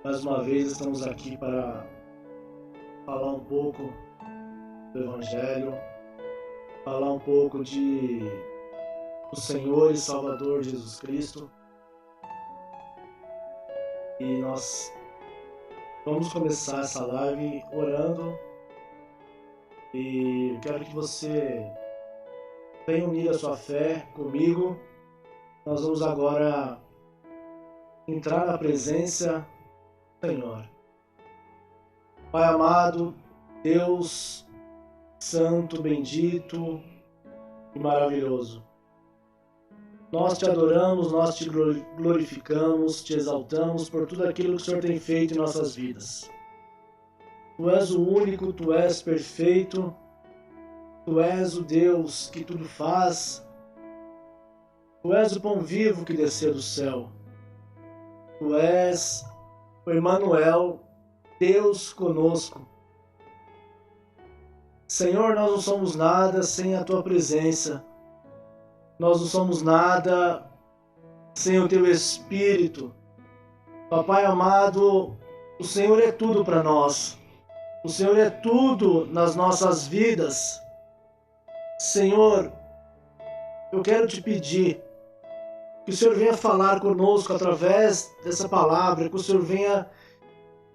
Mais uma vez estamos aqui para falar um pouco do Evangelho, falar um pouco do Senhor e Salvador Jesus Cristo. E nós vamos começar essa live orando. E eu quero que você venha unir a sua fé comigo. Nós vamos agora entrar na presença do Senhor. Pai amado, Deus santo, bendito e maravilhoso. Nós te adoramos, nós te glorificamos, te exaltamos por tudo aquilo que o Senhor tem feito em nossas vidas. Tu és o único, tu és perfeito, tu és o Deus que tudo faz, tu és o pão vivo que desceu do céu, tu és o Emmanuel, Deus conosco. Senhor, nós não somos nada sem a tua presença. Nós não somos nada sem o teu Espírito. Papai amado, o Senhor é tudo para nós. O Senhor é tudo nas nossas vidas. Senhor, eu quero te pedir que o Senhor venha falar conosco através dessa palavra, que o Senhor venha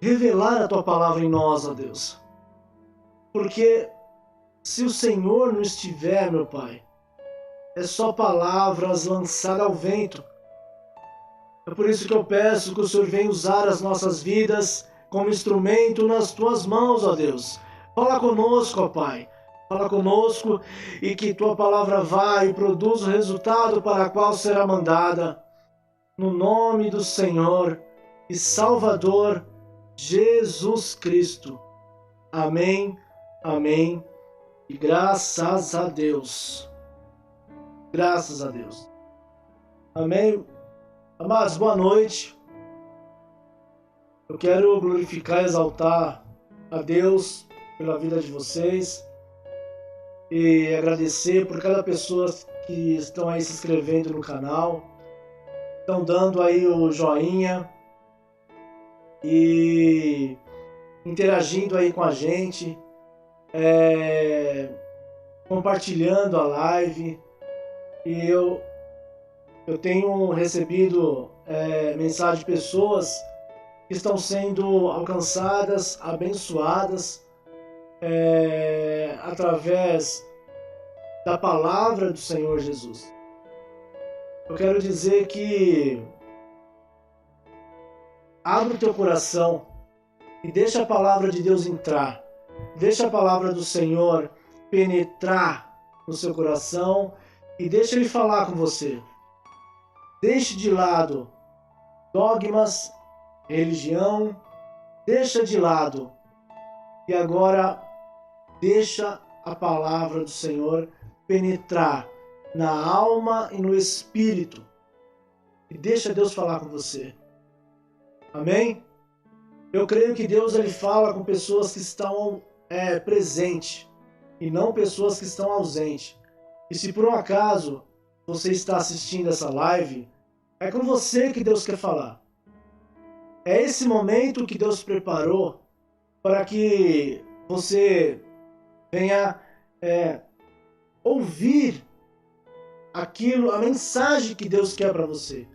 revelar a tua palavra em nós, ó Deus. Porque se o Senhor não estiver, meu Pai, é só palavras lançadas ao vento. É por isso que eu peço que o Senhor venha usar as nossas vidas como instrumento nas tuas mãos, ó Deus. Fala conosco, ó Pai. Fala conosco e que tua palavra vá e produza o resultado para a qual será mandada. No nome do Senhor e Salvador Jesus Cristo. Amém, amém e graças a Deus. Graças a Deus. Amém. Amados, boa noite. Eu quero glorificar e exaltar a Deus pela vida de vocês e agradecer por cada pessoa que estão aí se inscrevendo no canal, estão dando aí o joinha e interagindo aí com a gente, compartilhando a live. E eu tenho recebido mensagem de pessoas que estão sendo alcançadas, abençoadas através da palavra do Senhor Jesus. Eu quero dizer que abre o teu coração e deixa a palavra de Deus entrar. Deixa a palavra do Senhor penetrar no seu coração e deixa Ele falar com você. Deixe de lado dogmas, religião, deixa de lado. E agora deixa a palavra do Senhor penetrar na alma e no espírito. E deixa Deus falar com você. Amém? Eu creio que Deus ele fala com pessoas que estão presentes e não pessoas que estão ausentes. E se por um acaso você está assistindo essa live, é com você que Deus quer falar. É esse momento que Deus preparou para que você venha ouvir aquilo, a mensagem que Deus quer para você.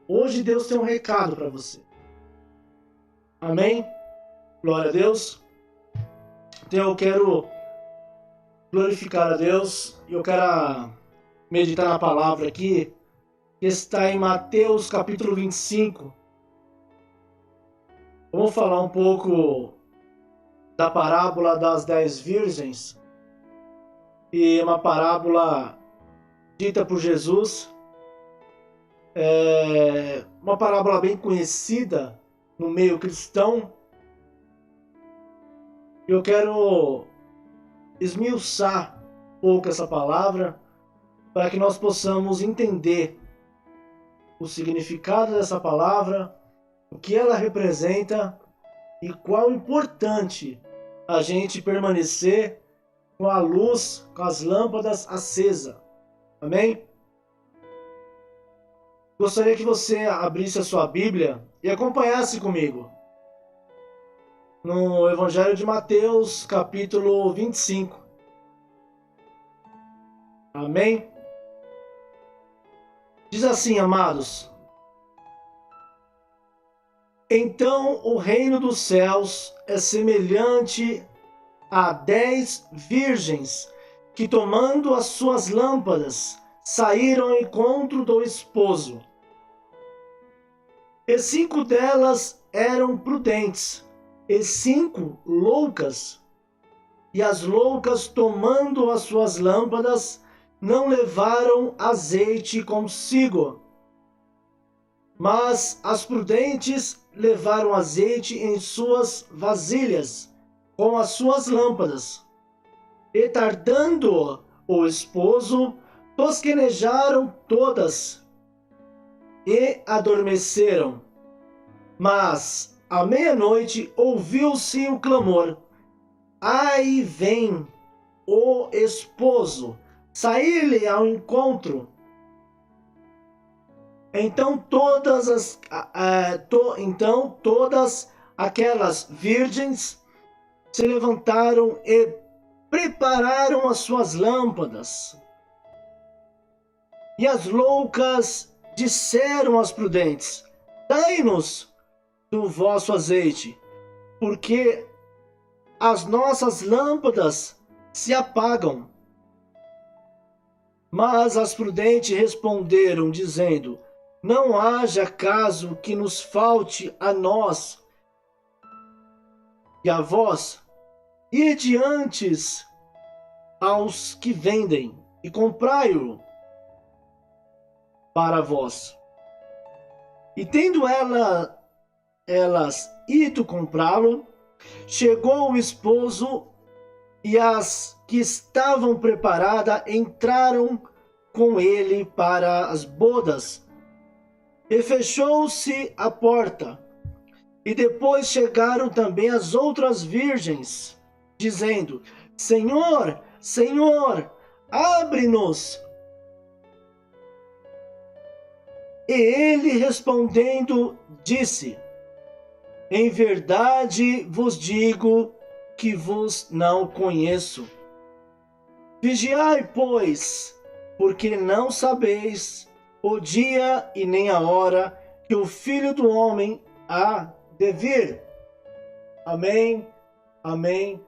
Hoje Deus tem um recado para você. Amém? Glória a Deus. Então eu quero glorificar a Deus e eu quero meditar na palavra aqui, que está em Mateus capítulo 25. Vamos falar um pouco da parábola das 10 virgens. E uma parábola dita por Jesus. Uma parábola bem conhecida no meio cristão. Eu quero esmiuçar um pouco essa palavra para que nós possamos entender o significado dessa palavra, o que ela representa e qual é importante a gente permanecer com a luz, com as lâmpadas acesas. Amém? Gostaria que você abrisse a sua Bíblia e acompanhasse comigo no Evangelho de Mateus, capítulo 25. Amém? Diz assim, amados: então o reino dos céus é semelhante a 10 virgens que, tomando as suas lâmpadas, saíram ao encontro do esposo. E 5 delas eram prudentes, e 5 loucas. E as loucas, tomando as suas lâmpadas, não levaram azeite consigo. Mas as prudentes levaram azeite em suas vasilhas, com as suas lâmpadas. E tardando o esposo, tosquenejaram todas e adormeceram. Mas à meia-noite ouviu-se um clamor: aí vem o esposo, sair-lhe ao encontro. Então todas aquelas virgens se levantaram e prepararam as suas lâmpadas. E as loucas disseram às prudentes: dai-nos do vosso azeite, porque as nossas lâmpadas se apagam. Mas as prudentes responderam, dizendo: não haja caso que nos falte a nós e a vós, ide antes aos que vendem e comprai-o para vós. E tendo elas ido comprá-lo, chegou o esposo, e as que estavam preparadas entraram com ele para as bodas. E fechou-se a porta. E depois chegaram também as outras virgens, dizendo: Senhor, Senhor, abre-nos. E ele respondendo disse: em verdade vos digo que vos não conheço. Vigiai, pois, porque não sabeis o dia e nem a hora que o Filho do Homem há de vir. Amém, amém.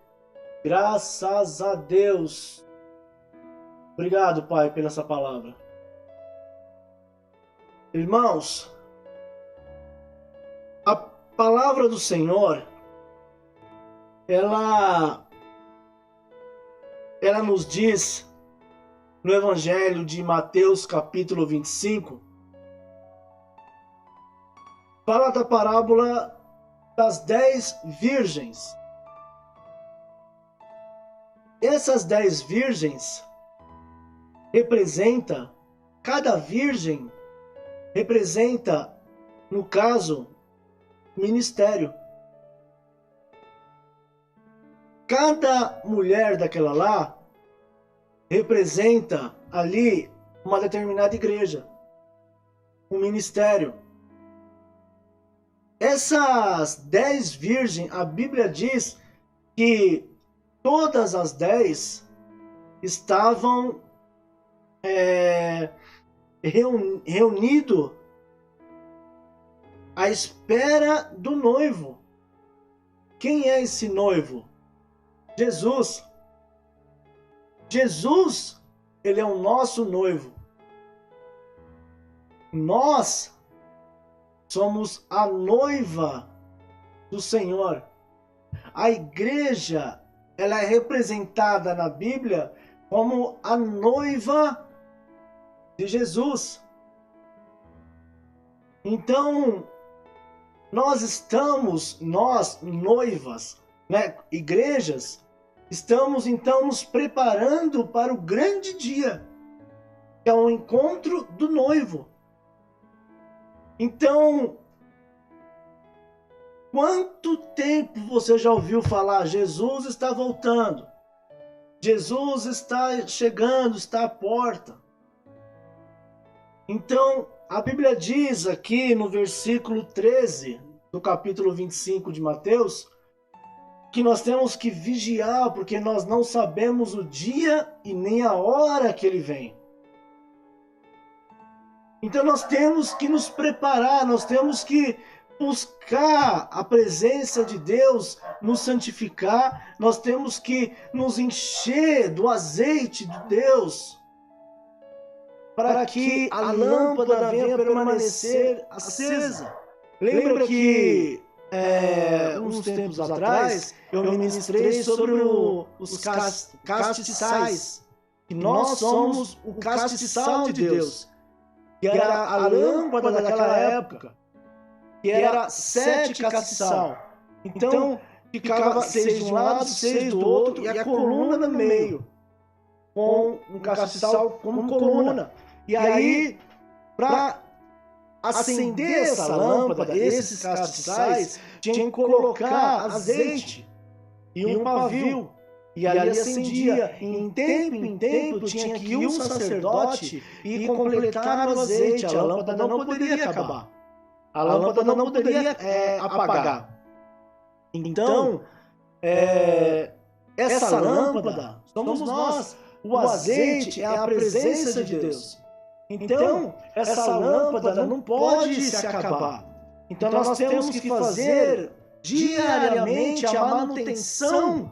Graças a Deus. Obrigado, Pai, pela essa palavra. Irmãos, a palavra do Senhor, ela nos diz no Evangelho de Mateus, capítulo 25, fala da parábola das 10 virgens. Essas 10 virgens cada virgem representa, no caso, ministério. Cada mulher daquela lá representa ali uma determinada igreja, um ministério. Essas 10 virgens, a Bíblia diz que todas as 10 estavam reunidos à espera do noivo. Quem é esse noivo? Jesus. Jesus, ele é o nosso noivo. Nós somos a noiva do Senhor. A igreja, ela é representada na Bíblia como a noiva de Jesus. Então, nós noivas, né, igrejas, estamos então nos preparando para o grande dia, que é o encontro do noivo. Então, quanto tempo você já ouviu falar: Jesus está voltando, Jesus está chegando, está à porta? Então, A Bíblia diz aqui no versículo 13 do capítulo 25 de Mateus que nós temos que vigiar porque nós não sabemos o dia e nem a hora que ele vem. Então nós temos que nos preparar, nós temos que buscar a presença de Deus, nos santificar, nós temos que nos encher do azeite de Deus, para que a lâmpada venha permanecer acesa. Lembra que uns tempos atrás eu ministrei sobre os castiçais, que nós somos o castiçal de Deus, que era a lâmpada daquela época, que era 7 castiçal. Então ficava 6 de um lado, 6 do outro, e a coluna no meio, com um castiçal como coluna. E aí, para acender essa lâmpada, esses castiçais, tinha que colocar azeite e um pavio. E ali acendia. Em tempo tinha que ir um sacerdote e completar o azeite. A lâmpada não poderia acabar. A lâmpada não poderia apagar. Então, essa lâmpada somos nós. O azeite é a presença de Deus. Então, essa lâmpada não pode se acabar. Então, nós temos que fazer diariamente a manutenção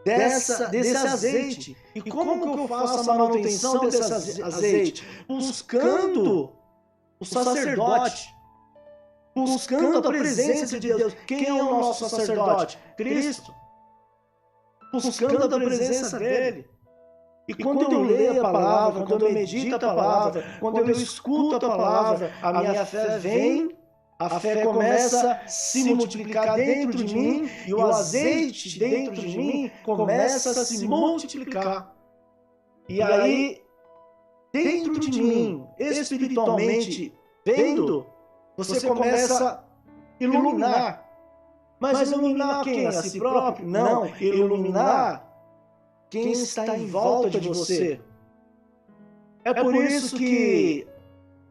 desse azeite. E como que eu faço a manutenção desse azeite? Buscando o sacerdote. Buscando a presença de Deus. Quem é o nosso sacerdote? Cristo. Buscando a presença dele. E quando eu leio a palavra, quando eu medito a palavra, quando eu escuto a palavra, a minha fé vem, a fé começa a se multiplicar dentro de mim e o azeite dentro de mim começa a se multiplicar. E aí, dentro de mim, espiritualmente vendo, você começa a iluminar. Mas iluminar quem? A si próprio? Não, iluminar quem está em volta de você. É por isso que,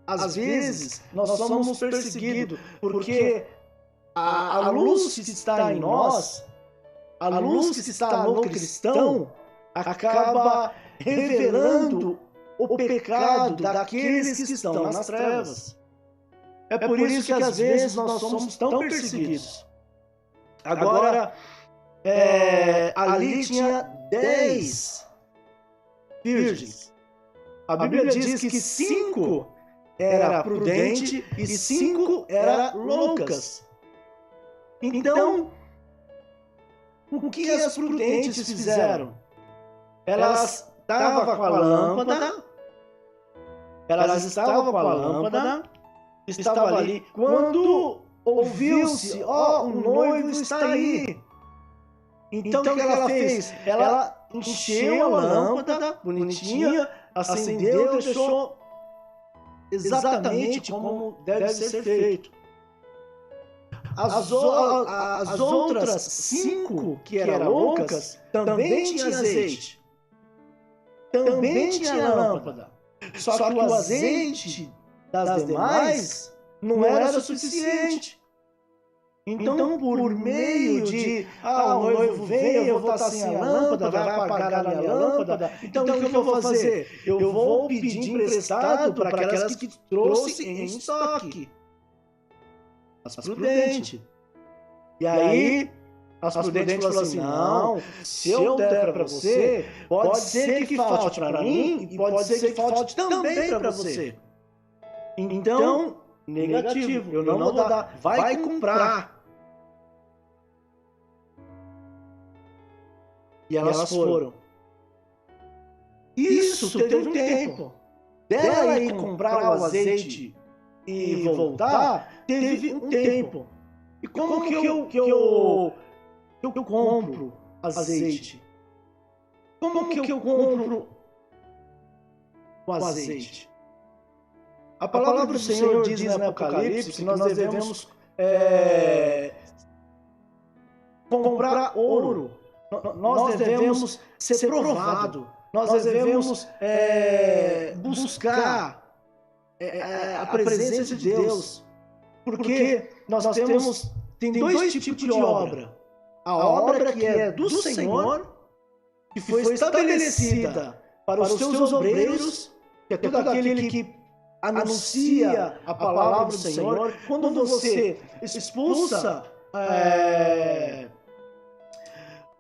às vezes, nós somos perseguidos, porque a luz que está em nós, a luz que está no cristão, acaba revelando o pecado daqueles que estão nas trevas. É por isso que, às vezes, nós somos tão perseguidos. Agora, ali tinha 10 virgens. A Bíblia diz que 5 era prudente e 5 eram loucas. Então, o que as prudentes fizeram? Elas estavam com a lâmpada, estavam ali. Quando ouviu-se, o noivo está aí. Então, o que ela fez? Ela encheu a lâmpada, bonitinha, acendeu, deixou exatamente como deve ser feito. As outras 5 que eram loucas também tinham azeite. Também tinha lâmpada. Só que o azeite das demais não era suficiente. Então, por meio de, o noivo vem, eu vou estar sem a lâmpada, vai apagar a minha lâmpada, então o que eu vou fazer? Eu vou pedir emprestado para aquelas que trouxe em estoque. As prudentes. E aí, as prudentes falam assim, não, se eu der para você, pode ser que falte para mim e pode ser que falte também para você. Então, negativo, eu não vou dar, vai comprar. E elas foram. Isso teve um tempo. Dela ir comprar o azeite e voltar, teve um tempo. E como que eu compro azeite? Como que eu compro o azeite? A palavra do Senhor diz no Apocalipse que nós devemos comprar ouro. Nós devemos ser provado. Nós devemos buscar a presença de Deus. Porque nós tem dois tipos de obra. A obra que é do Senhor, que foi estabelecida para os seus obreiros, que é todo aquele que anuncia a palavra do Senhor. Quando você expulsa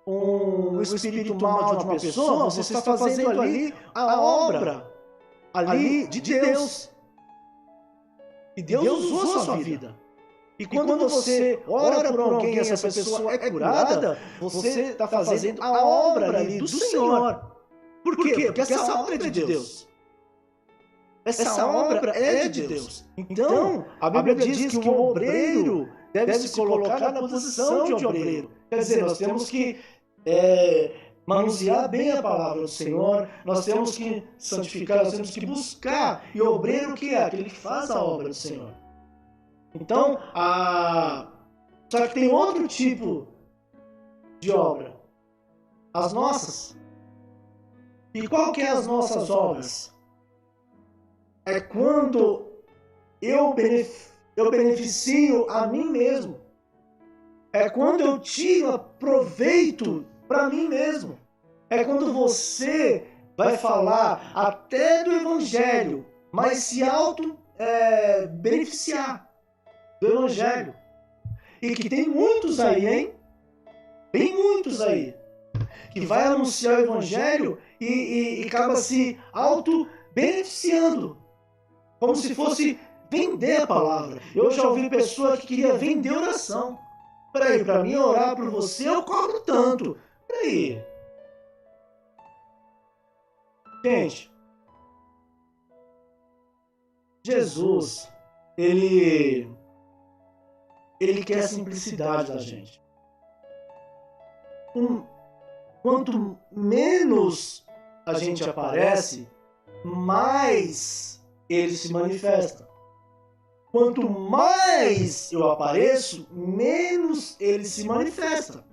um espírito mal de uma pessoa, você está fazendo ali a obra ali de Deus. E Deus usou a sua vida. E quando você ora por alguém e essa pessoa é curada, você está fazendo a obra ali do Senhor. Por quê? Porque essa obra é de Deus. Essa obra é de Deus. Então, a Bíblia diz que o obreiro deve se colocar na posição de obreiro. Quer dizer, nós temos que manusear bem a palavra do Senhor, nós temos que santificar, nós temos que buscar. E o obreiro que é? Aquele que faz a obra do Senhor. Então, só que tem outro tipo de obra. As nossas. E qual que é as nossas obras? É quando eu beneficio a mim mesmo. É quando eu tiro proveito para mim mesmo. É quando você vai falar até do Evangelho, mas se beneficiar do Evangelho. E que tem muitos aí, hein? Tem muitos aí. Que vai anunciar o Evangelho e acaba se auto-beneficiando. Como se fosse vender a palavra. Eu já ouvi pessoa que queria vender oração. Peraí, para mim orar por você eu cobro tanto. Peraí. Gente, Jesus, ele quer a simplicidade da gente. Quanto menos a gente aparece, mais ele se manifesta. Quanto mais eu apareço, menos ele se manifesta.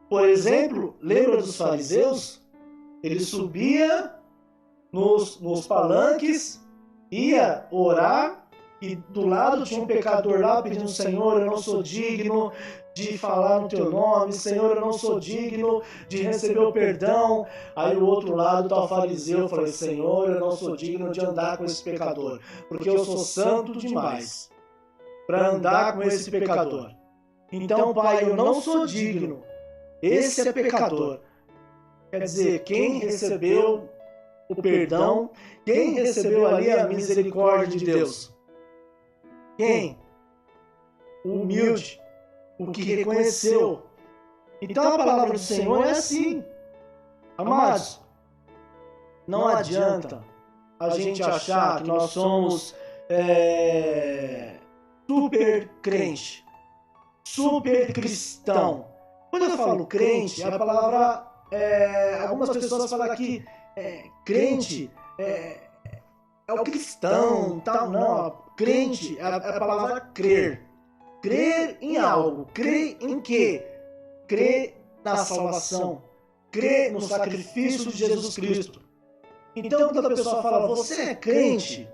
Por exemplo, lembra dos fariseus? Ele subia nos palanques, ia orar, e do lado tinha um pecador lá pedindo: Senhor, eu não sou digno de falar no teu nome, Senhor, eu não sou digno de receber o perdão. Aí o outro lado está o fariseu, eu falei: Senhor, eu não sou digno de andar com esse pecador, porque eu sou santo demais para andar com esse pecador. Então, Pai, eu não sou digno, esse é pecador. Quer dizer, quem recebeu o perdão, quem recebeu ali a misericórdia de Deus? Quem? O humilde, o que reconheceu. Então a palavra do Senhor é assim. Amados, não adianta a gente achar que nós somos super crente, super cristão. Quando eu falo crente, a palavra, algumas pessoas falam aqui, crente é o cristão, tal. Não, crente é a palavra crer. Crer em algo. Crer em quê? Crer na salvação. Crer no sacrifício de Jesus Cristo. Então, quando a pessoa fala, você é crente,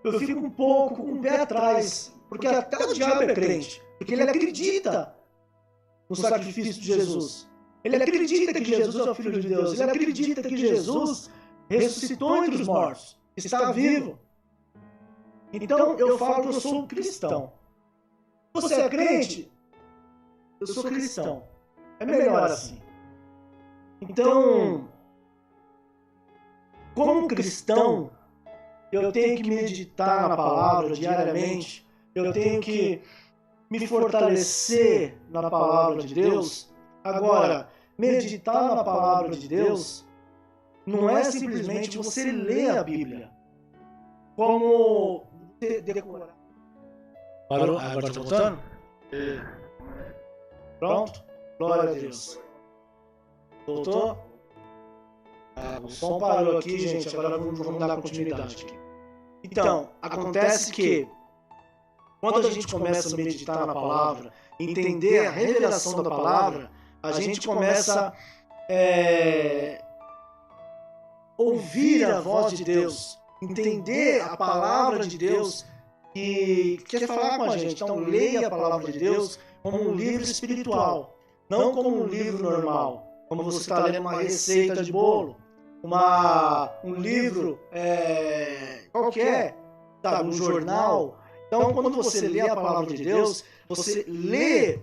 eu fico um pouco com o pé atrás. Porque até o diabo é crente. Porque ele acredita no sacrifício de Jesus. Ele acredita que Jesus é o Filho de Deus. Ele acredita que Jesus ressuscitou entre os mortos. Está vivo. Então, eu falo que eu sou um cristão. Você é crente? Eu sou cristão. É melhor assim. Então, como cristão, eu tenho que meditar na palavra diariamente. Eu tenho que me fortalecer na palavra de Deus. Agora, meditar na palavra de Deus não é simplesmente você ler a Bíblia. Como decorar. Parou? Agora está voltando? Pronto? Glória a Deus. Voltou? O som parou aqui, gente. Agora vamos dar continuidade aqui. Então, acontece que quando a gente começa a meditar na palavra, entender a revelação da palavra, a gente começa a ouvir a voz de Deus. entender a palavra de Deus e quer falar com a gente. Então, leia a palavra de Deus como um livro espiritual, não como um livro normal, como você está lendo uma receita de bolo, um livro qualquer, sabe, um jornal. Então, quando você lê a palavra de Deus, você lê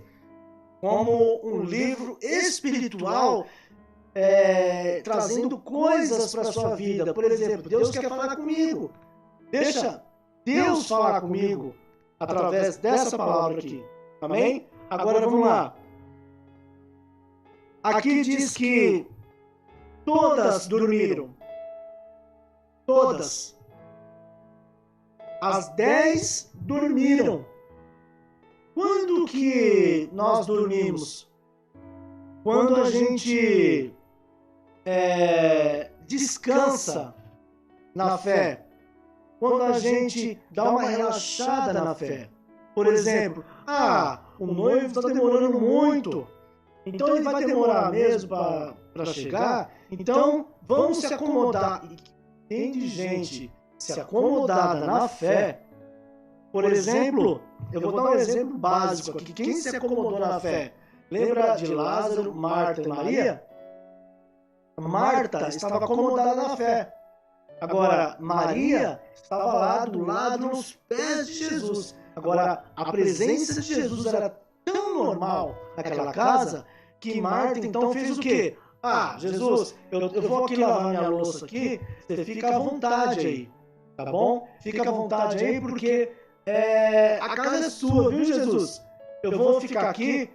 como um livro espiritual, trazendo coisas para a sua vida. Por exemplo, Deus quer falar comigo. Deixa Deus falar comigo através dessa palavra aqui. Amém? Agora vamos lá. Aqui diz que todas dormiram. Todas. As 10 dormiram. Quando que nós dormimos? Quando a gente descansa na fé. Quando a gente dá uma relaxada na fé. Por exemplo, o noivo está demorando muito. Então ele vai demorar mesmo para chegar. Então vamos se acomodar. E tem de gente se acomodada na fé. Por exemplo, eu vou dar um exemplo básico aqui. Quem se acomodou na fé? Lembra de Lázaro, Marta e Maria? Marta estava acomodada na fé. Agora, Maria estava lá do lado, nos pés de Jesus. Agora, a presença de Jesus era tão normal naquela casa que Marta então fez o quê? Jesus, eu vou aqui lavar minha louça aqui, você fica à vontade aí, tá bom? Fica à vontade aí porque a casa é sua, viu, Jesus? Eu vou ficar aqui,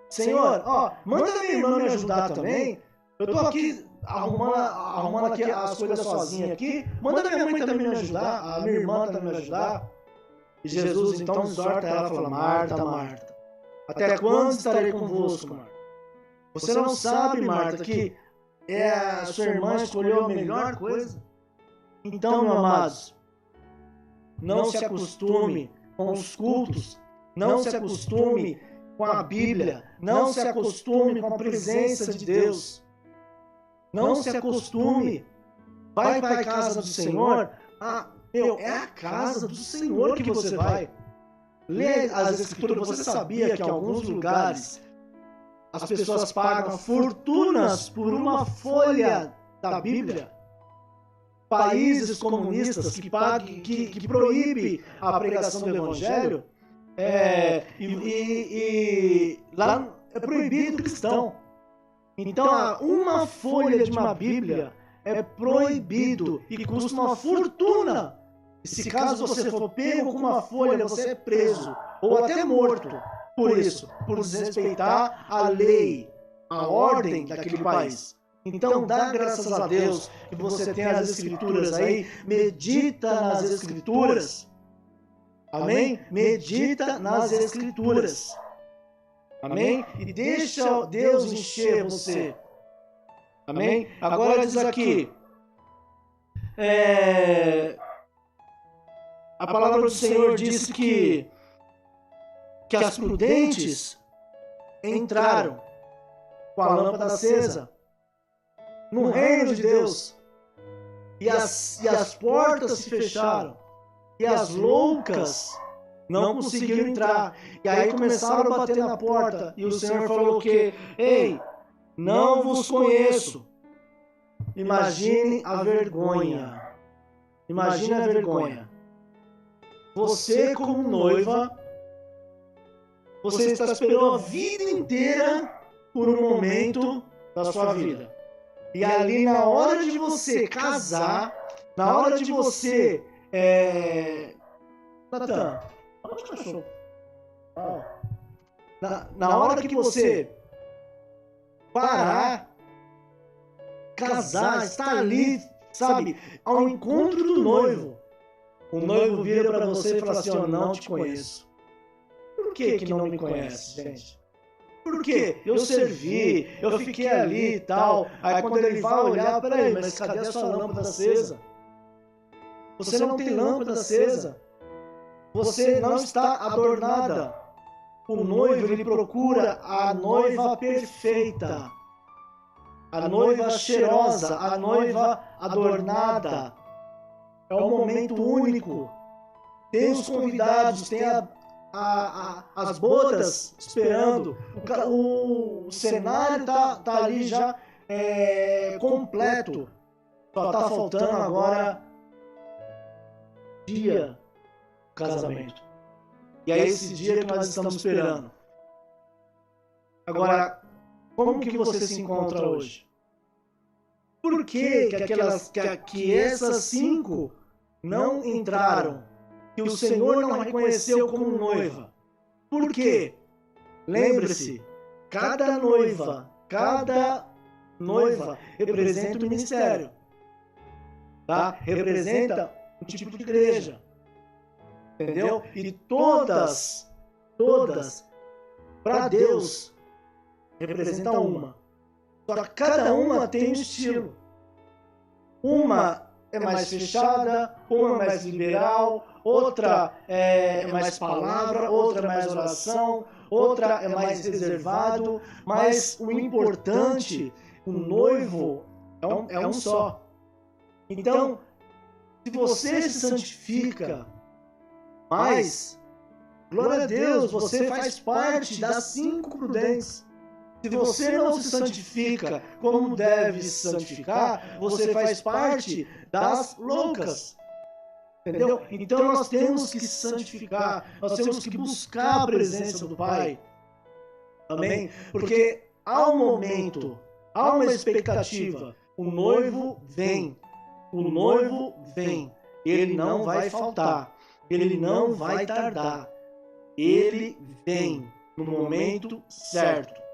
Senhor, manda minha irmã me ajudar também. Eu tô aqui arrumando aqui as coisas sozinha aqui. Manda minha mãe também me ajudar, a minha irmã também me ajudar. E Jesus então exorta ela e fala: Marta, Marta, até quando estarei convosco, Marta? Você não sabe, Marta, que a sua irmã escolheu a melhor coisa? Então, meus amados, não se acostume com os cultos, não se acostume com a Bíblia, não se acostume com a presença de Deus. Não se acostume. Vai para a casa do Senhor. É a casa do Senhor que você vai. Lê as Escrituras. Você sabia que em alguns lugares as pessoas pagam fortunas por uma folha da Bíblia? Países comunistas que proíbem a pregação do Evangelho, lá é proibido cristão. Então, uma folha de uma Bíblia é proibido e custa uma fortuna. E se caso você for pego com uma folha, você é preso ou até morto por isso, por desrespeitar a lei, a ordem daquele país. Então, dá graças a Deus que você tem as Escrituras aí, medita nas Escrituras. Amém? Medita nas Escrituras. Amém? E deixa Deus encher você. Amém? Agora diz aqui. A palavra do Senhor diz que as prudentes entraram com a lâmpada acesa no reino de Deus. E as portas se fecharam. E as loucas não conseguiram entrar. E aí começaram a bater na porta. E o Senhor falou que: ei, não vos conheço. Imagine a vergonha. Imagine a vergonha. Você como noiva, você está esperando a vida inteira por um momento da sua vida. E ali na hora de você casar, na hora de você... Natan, onde o cachorro? Na hora que você parar, casar, estar ali, sabe, ao encontro do noivo. O noivo vira para você e fala assim: eu não te conheço. Por que não me conhece, gente? Porque eu servi, eu fiquei ali e tal. Aí quando ele vai olhar, peraí, mas cadê a sua lâmpada acesa? Você não tem lâmpada acesa. Você não está adornada. O noivo, ele procura a noiva perfeita. a noiva cheirosa, a noiva adornada. É um momento único. Tem os convidados, tem as bodas esperando. O cenário tá ali já completo. Só tá faltando agora dia do casamento. E é esse dia que nós estamos esperando. Agora, como que você se encontra hoje? Por que essas 5 não entraram? Que o Senhor não reconheceu como noiva? Por quê? Lembre-se, cada noiva representa o ministério. Tá? Representa um tipo de igreja. Entendeu? E todas, para Deus, representa uma. Só que cada uma tem um estilo. Uma é mais fechada, uma é mais liberal, outra é mais palavra, outra é mais oração, outra é mais reservado. Mas o importante, o noivo, é um só. Então, se você se santifica mais, glória a Deus, você faz parte das 5 prudentes. Se você não se santifica como deve se santificar, você faz parte das loucas. Entendeu? Então nós temos que se santificar, nós temos que buscar a presença do Pai. Amém? Porque há um momento, há uma expectativa. O noivo vem. O noivo vem. Ele não vai faltar. Ele não vai tardar. Ele vem no momento certo.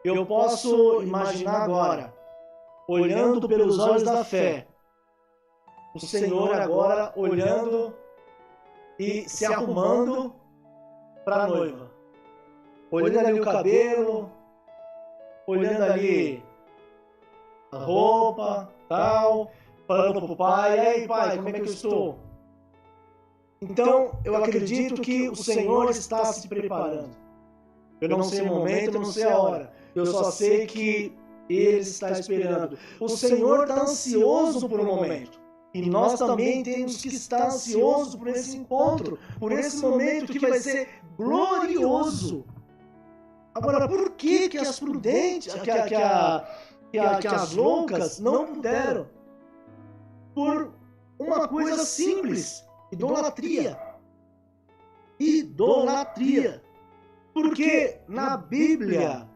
Eu posso imaginar agora, olhando pelos olhos da fé, o Senhor agora olhando e se arrumando para a noiva. Olhando ali o cabelo, olhando ali a roupa, tal, falando para o pai: "Ei, pai, como é que eu estou?" Então, eu acredito que o Senhor está se preparando. Eu não sei o momento, eu não sei a hora. Eu só sei que Ele está esperando. O Senhor está ansioso por um momento. E nós também temos que estar ansiosos por esse encontro, por esse momento que vai ser glorioso. Agora, por que as prudentes, que as loucas não puderam? Por uma coisa simples: idolatria. Idolatria. Porque na Bíblia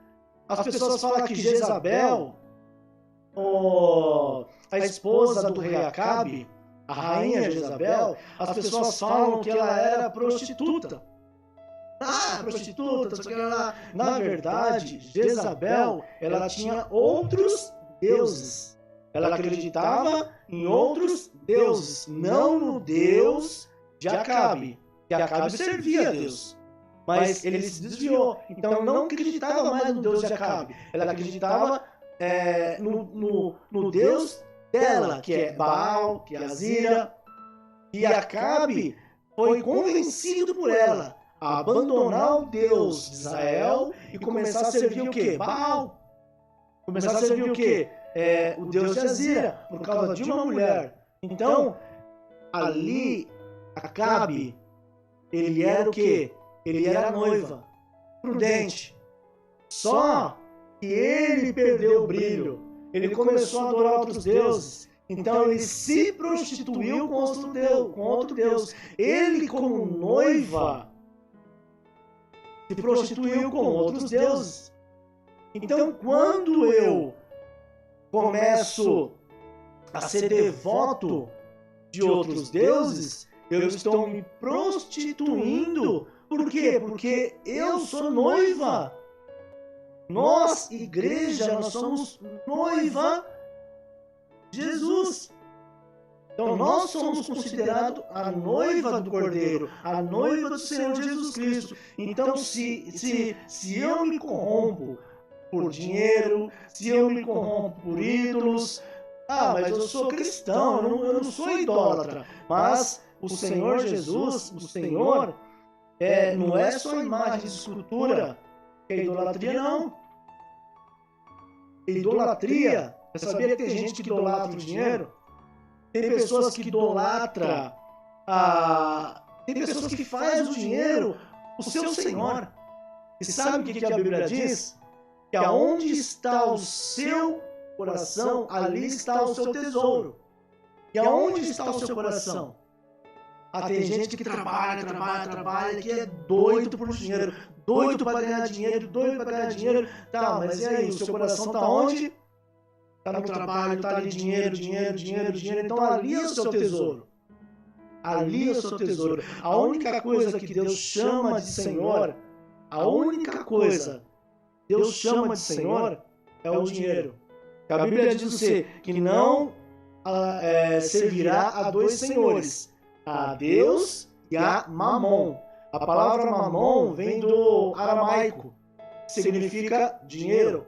as pessoas falam que Jezabel, a esposa do rei Acabe, a rainha Jezabel, as pessoas falam que ela era prostituta. Prostituta, só que ela, na verdade, Jezabel, ela tinha outros deuses. Ela acreditava em outros deuses, não no Deus de Acabe. Que Acabe servia a Deus. Mas ele se desviou. Então ela não acreditava mais no Deus de Acabe. Ela acreditava no Deus dela, que é Baal, que é Azira. E Acabe foi convencido por ela a abandonar o Deus de Israel e começar a servir o quê? Baal. Começar a servir o quê? O Deus de Azira, por causa de uma mulher. Então, ali, Acabe, ele era o quê? Ele era noiva, prudente. Só que ele perdeu o brilho. Ele começou a adorar outros deuses. Então ele se prostituiu com outro Deus. Ele, como noiva, se prostituiu com outros deuses. Então, quando eu começo a ser devoto de outros deuses, eu estou me prostituindo. Por quê? Porque eu sou noiva. Nós, igreja, nós somos noiva de Jesus. Então nós somos considerados a noiva do Cordeiro, a noiva do Senhor Jesus Cristo. Então se eu me corrompo por dinheiro, se eu me corrompo por ídolos, mas eu sou cristão, eu não sou idólatra. Mas o Senhor Jesus, o Senhor, não é só imagem de escultura, que é idolatria, não. idolatria. Você sabia que tem gente que idolatra o dinheiro? Tem pessoas que idolatram tem pessoas que fazem o dinheiro o seu senhor. E sabe o que a Bíblia diz? Que aonde está o seu coração, ali está o seu tesouro. E aonde está o seu coração? Tem gente que trabalha, que é doido por dinheiro, doido para ganhar dinheiro, Tá, mas e aí, o seu coração está onde? Está no trabalho, está ali dinheiro. Então ali é o seu tesouro. Ali é o seu tesouro. A única coisa que Deus chama de Senhor, a única coisa que Deus chama de Senhor é o dinheiro. A Bíblia diz você que não servirá a dois senhores, a Deus e a Mamon. A palavra Mamon vem do aramaico, significa dinheiro.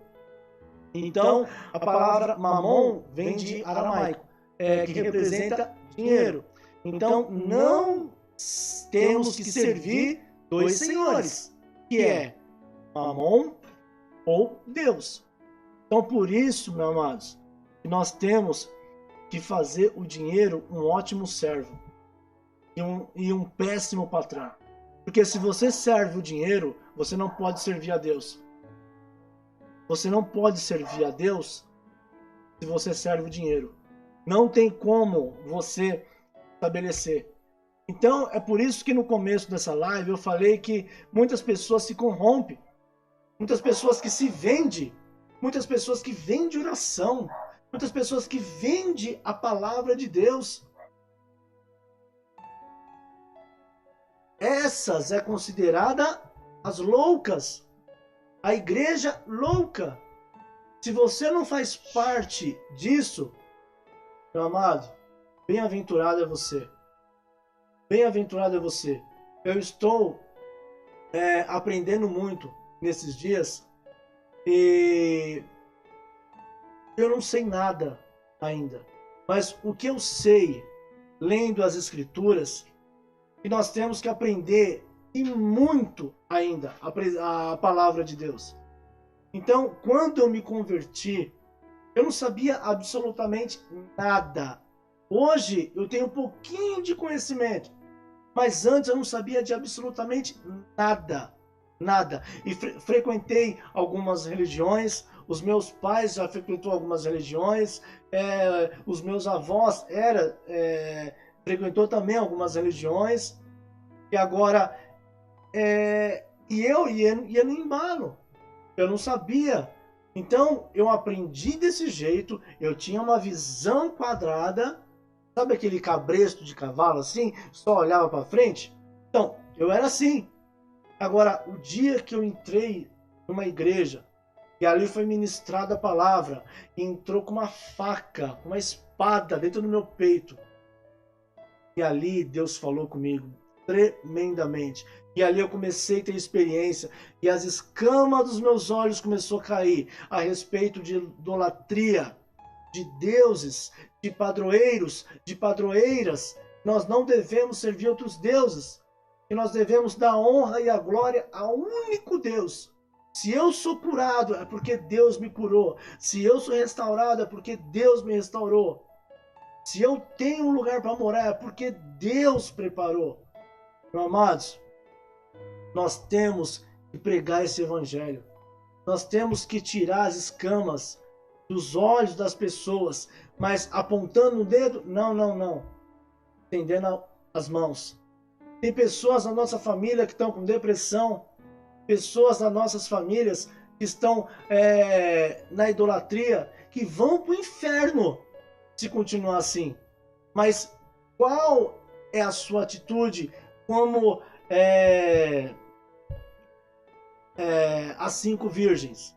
Então, a palavra Mamon vem de aramaico, que representa dinheiro. Então, não temos que servir dois senhores, que é Mamon ou Deus. Então, por isso, meus amados, nós temos que fazer o dinheiro um ótimo servo e um péssimo patrão. Porque se você serve o dinheiro, você não pode servir a Deus. Você não pode servir a Deus se você serve o dinheiro. Não tem como você estabelecer. Então, é por isso que no começo dessa live eu falei que muitas pessoas se corrompem. Muitas pessoas que se vendem. Muitas pessoas que vendem oração. Muitas pessoas que vendem a palavra de Deus. Essas é considerada as loucas. A igreja louca. Se você não faz parte disso, meu amado, bem-aventurado é você. Bem-aventurado é você. Eu estou aprendendo muito nesses dias e eu não sei nada ainda. Mas o que eu sei, lendo as Escrituras, que nós temos que aprender e muito ainda a palavra de Deus. Então, quando eu me converti, eu não sabia absolutamente nada. Hoje eu tenho um pouquinho de conhecimento, mas antes eu não sabia de absolutamente nada. Nada. E frequentei algumas religiões, os meus pais já frequentou algumas religiões, os meus avós frequentou também algumas religiões, e agora e eu ia no embalo. Eu não sabia. Então eu aprendi desse jeito, eu tinha uma visão quadrada, sabe aquele cabresto de cavalo assim, só olhava para frente? Então, eu era assim. Agora, o dia que eu entrei numa igreja, e ali foi ministrada a palavra, e entrou com uma faca, com uma espada dentro do meu peito. E ali Deus falou comigo tremendamente. E ali eu comecei a ter experiência, e as escamas dos meus olhos começou a cair a respeito de idolatria, de deuses, de padroeiros, de padroeiras. Nós não devemos servir outros deuses, e nós devemos dar honra e a glória ao único Deus. Se eu sou curado, é porque Deus me curou. Se eu sou restaurado, é porque Deus me restaurou. Se eu tenho um lugar para morar, é porque Deus preparou. Meus amados, nós temos que pregar esse evangelho. Nós temos que tirar as escamas dos olhos das pessoas, mas apontando o dedo, não. Estendendo as mãos. Tem pessoas na nossa família que estão com depressão, pessoas nas nossas famílias que estão na idolatria, que vão para o inferno se continuar assim. Mas qual é a sua atitude como as 5 virgens?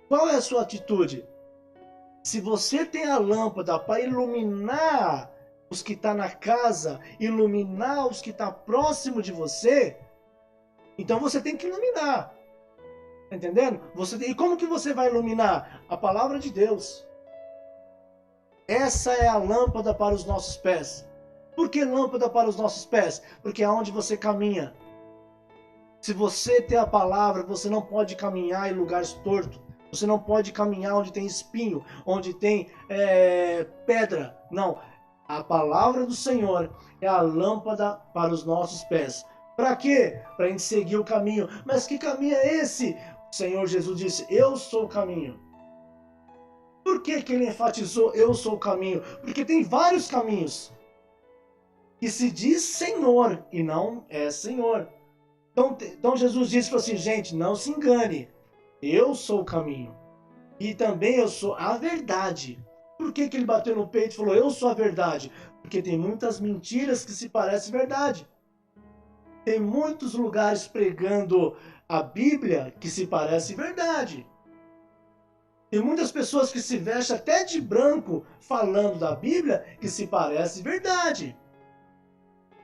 Qual é a sua atitude? Se você tem a lâmpada para iluminar os que estão na casa, iluminar os que estão próximo de você, então você tem que iluminar. Tá entendendo? E como que você vai iluminar? A palavra de Deus. Essa é a lâmpada para os nossos pés. Por que lâmpada para os nossos pés? Porque é onde você caminha. Se você tem a palavra, você não pode caminhar em lugares tortos. Você não pode caminhar onde tem espinho, onde tem pedra. Não. A palavra do Senhor é a lâmpada para os nossos pés. Para quê? Para a gente seguir o caminho. Mas que caminho é esse? O Senhor Jesus disse, eu sou o caminho. Por que ele enfatizou, eu sou o caminho? Porque tem vários caminhos. Que se diz Senhor e não é Senhor. Então Jesus disse assim, gente, não se engane. Eu sou o caminho. E também eu sou a verdade. Por que ele bateu no peito e falou, eu sou a verdade? Porque tem muitas mentiras que se parecem verdade. Tem muitos lugares pregando a Bíblia que se parece verdade. Tem muitas pessoas que se vestem até de branco falando da Bíblia que se parece verdade.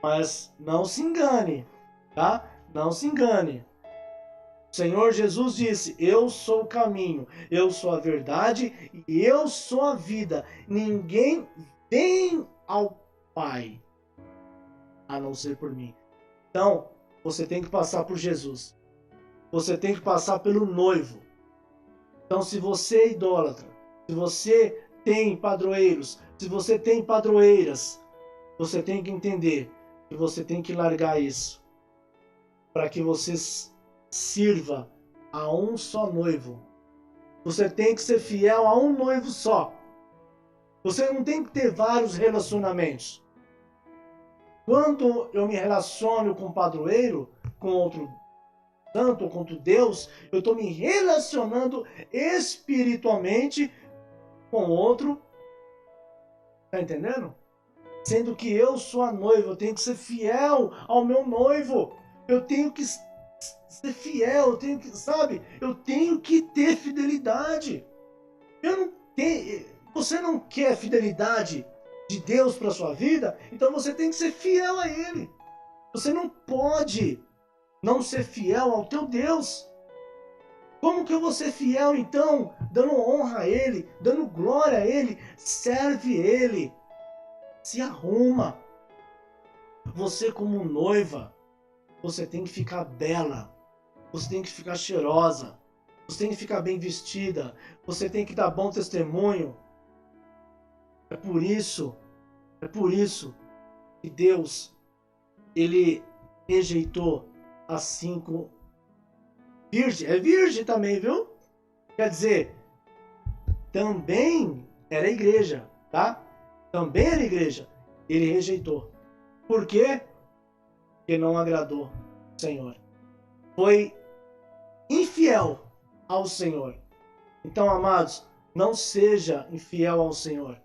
Mas não se engane, tá? Não se engane. O Senhor Jesus disse, eu sou o caminho, eu sou a verdade e eu sou a vida. Ninguém vem ao Pai a não ser por mim. Então, você tem que passar por Jesus. Você tem que passar pelo noivo. Então, se você é idólatra, se você tem padroeiros, se você tem padroeiras, você tem que entender que você tem que largar isso para que você sirva a um só noivo. Você tem que ser fiel a um noivo só. Você não tem que ter vários relacionamentos. Quando eu me relaciono com um padroeiro, com outro santo ou com Deus, eu estou me relacionando espiritualmente com outro. Tá entendendo? Sendo que eu sou a noiva, eu tenho que ser fiel ao meu noivo. Eu tenho que ser fiel, eu tenho que, sabe? Eu tenho que ter fidelidade. Eu não tenho, você não quer fidelidade de Deus para sua vida? Então você tem que ser fiel a Ele. Você não pode não ser fiel ao teu Deus. Como que eu vou ser fiel então? Dando honra a Ele, dando glória a Ele, serve Ele. Se arruma. Você como noiva, você tem que ficar bela. Você tem que ficar cheirosa. Você tem que ficar bem vestida. Você tem que dar bom testemunho. É por isso que Deus, Ele rejeitou as 5 virgens. É virgem também, viu? Quer dizer, também era igreja, tá? Também era igreja. Ele rejeitou. Por quê? Porque não agradou o Senhor. Foi infiel ao Senhor. Então, amados, não seja infiel ao Senhor.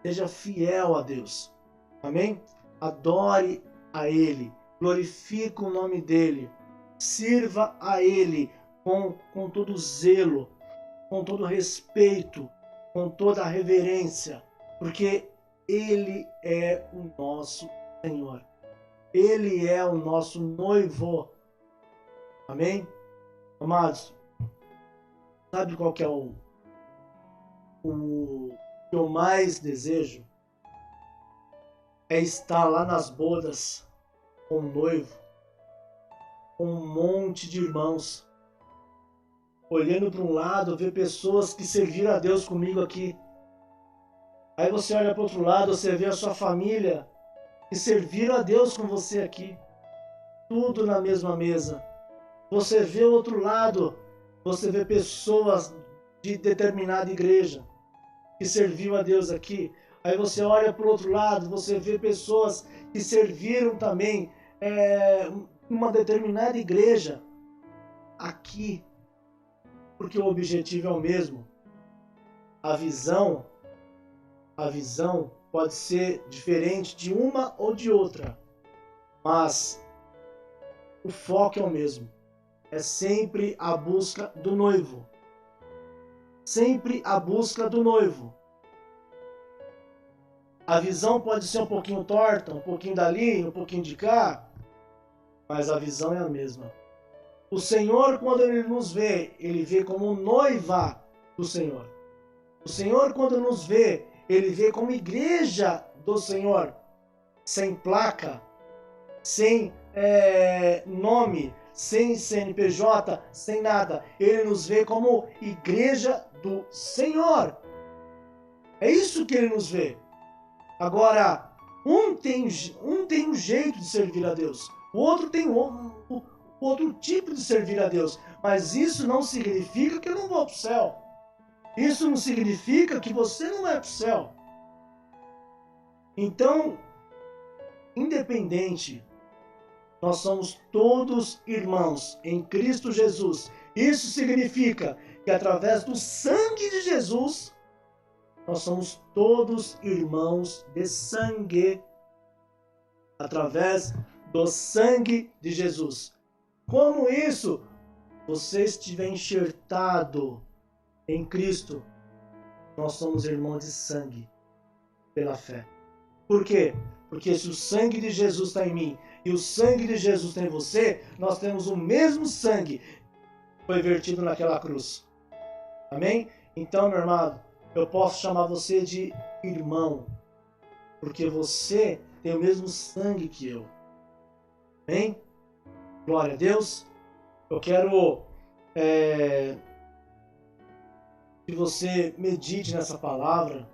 Seja fiel a Deus. Amém? Adore a Ele. Glorifique o nome dEle. Sirva a Ele com todo zelo, com todo respeito, com toda a reverência. Porque Ele é o nosso Senhor. Ele é o nosso noivo. Amém? Amados, sabe qual que é o que eu mais desejo? É estar lá nas bodas com o noivo, com um monte de irmãos, olhando para um lado, ver pessoas que serviram a Deus comigo aqui. Aí você olha para o outro lado, você vê a sua família que serviram a Deus com você aqui. Tudo na mesma mesa. Você vê o outro lado, você vê pessoas de determinada igreja que serviu a Deus aqui. Aí você olha para o outro lado, você vê pessoas que serviram também uma determinada igreja aqui. Porque o objetivo é o mesmo. A visão pode ser diferente de uma ou de outra, mas o foco é o mesmo. É sempre a busca do noivo. Sempre a busca do noivo. A visão pode ser um pouquinho torta, um pouquinho dali, um pouquinho de cá, mas a visão é a mesma. O Senhor, quando Ele nos vê, Ele vê como noiva do Senhor. O Senhor, quando nos vê, Ele vê como igreja do Senhor, sem placa, sem nome, sem CNPJ, sem nada. Ele nos vê como igreja do Senhor. É isso que ele nos vê. Agora, um tem um jeito de servir a Deus, o outro tem outro tipo de servir a Deus. Mas isso não significa que eu não vou para o céu. Isso não significa que você não vai para o céu. Então, independente, nós somos todos irmãos em Cristo Jesus. Isso significa que através do sangue de Jesus, nós somos todos irmãos de sangue. Através do sangue de Jesus. Como isso? Você estiver enxertado em Cristo, nós somos irmãos de sangue pela fé. Por quê? Porque se o sangue de Jesus está em mim e o sangue de Jesus está em você, nós temos o mesmo sangue que foi vertido naquela cruz. Amém? Então, meu irmão, eu posso chamar você de irmão, porque você tem o mesmo sangue que eu. Amém? Glória a Deus. Eu quero que você medite nessa palavra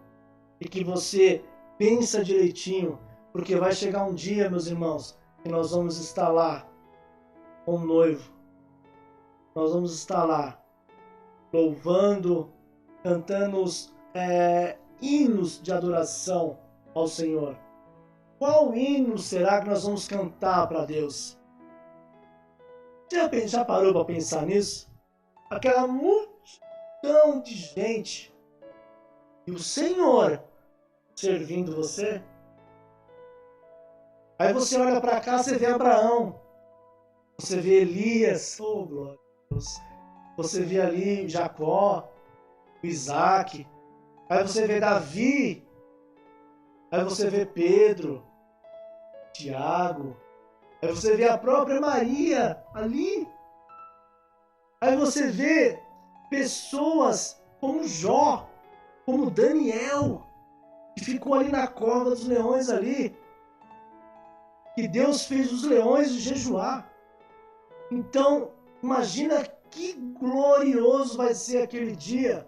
e que você pense direitinho, porque vai chegar um dia, meus irmãos, que nós vamos estar lá com o noivo. Nós vamos estar lá louvando, cantando hinos de adoração ao Senhor. Qual hino será que nós vamos cantar para Deus? Já parou para pensar nisso? Aquela multidão de gente e o Senhor servindo você. Aí você olha para cá, você vê Abraão, você vê Elias, oh glória a Deus. Você vê ali Jacó, Isaac, aí você vê Davi, aí você vê Pedro, Tiago, aí você vê a própria Maria ali, aí você vê pessoas como Jó, como Daniel, que ficou ali na cova dos leões ali, que Deus fez os leões jejuar. Então, imagina que glorioso vai ser aquele dia.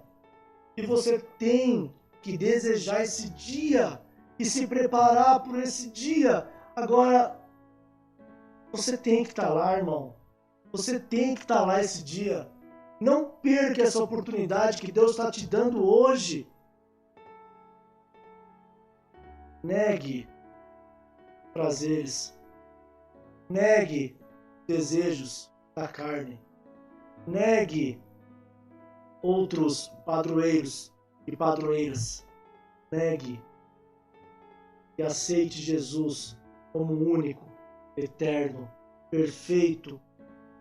E você tem que desejar esse dia e se preparar por esse dia. Agora, você tem que estar lá, irmão. Você tem que estar lá esse dia. Não perca essa oportunidade que Deus está te dando hoje. Negue prazeres. Negue desejos da carne. Negue outros padroeiros e padroeiras. Negue e aceite Jesus como único, eterno, perfeito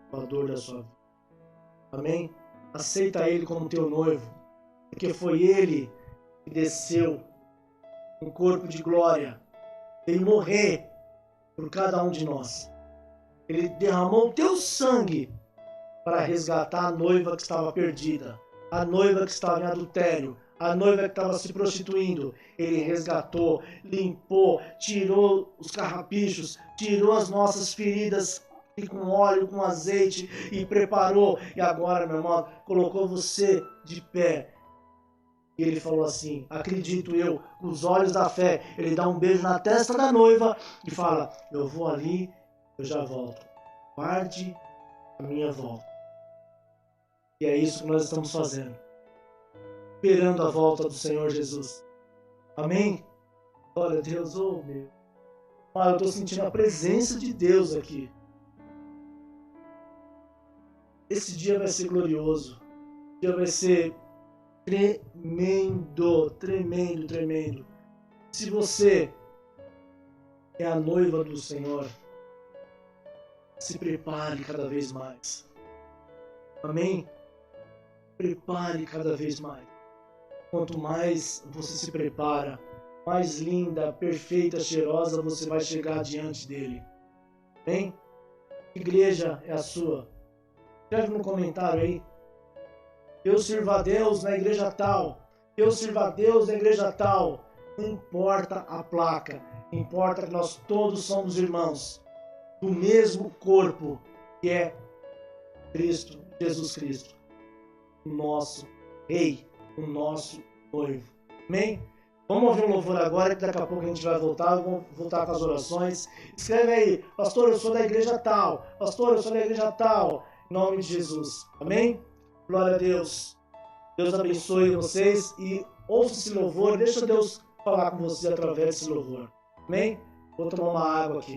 Salvador da sua vida. Amém? Aceita Ele como teu noivo, porque foi Ele que desceu em corpo de glória, veio morrer por cada um de nós. Ele derramou o teu sangue para resgatar a noiva que estava perdida, a noiva que estava em adultério, a noiva que estava se prostituindo. Ele resgatou, limpou, tirou os carrapichos, tirou as nossas feridas com óleo, com azeite e preparou. E agora, meu irmão, colocou você de pé. E ele falou assim, acredito eu, com os olhos da fé. Ele dá um beijo na testa da noiva e fala, eu vou ali, eu já volto. Guarde a minha volta. E é isso que nós estamos fazendo. Esperando a volta do Senhor Jesus. Amém? Glória a Deus. Oh, meu. Eu estou sentindo a presença de Deus aqui. Esse dia vai ser glorioso. Esse dia vai ser tremendo, tremendo, tremendo. Se você é a noiva do Senhor, se prepare cada vez mais. Amém? Prepare cada vez mais. Quanto mais você se prepara, mais linda, perfeita, cheirosa você vai chegar diante dele. Amém? Que igreja é a sua? Escreve no comentário aí. Eu sirvo a Deus na igreja tal. Eu sirvo a Deus na igreja tal. Não importa a placa. Importa que nós todos somos irmãos do mesmo corpo, que é Cristo, Jesus Cristo, o nosso Rei, o nosso noivo. Amém? Vamos ouvir um louvor agora, que daqui a pouco a gente vai voltar, vamos voltar com as orações. Escreve aí, pastor, eu sou da igreja tal, pastor, eu sou da igreja tal, em nome de Jesus. Amém? Glória a Deus. Deus abençoe vocês e ouça esse louvor, deixa Deus falar com vocês através desse louvor. Amém? Vou tomar uma água aqui.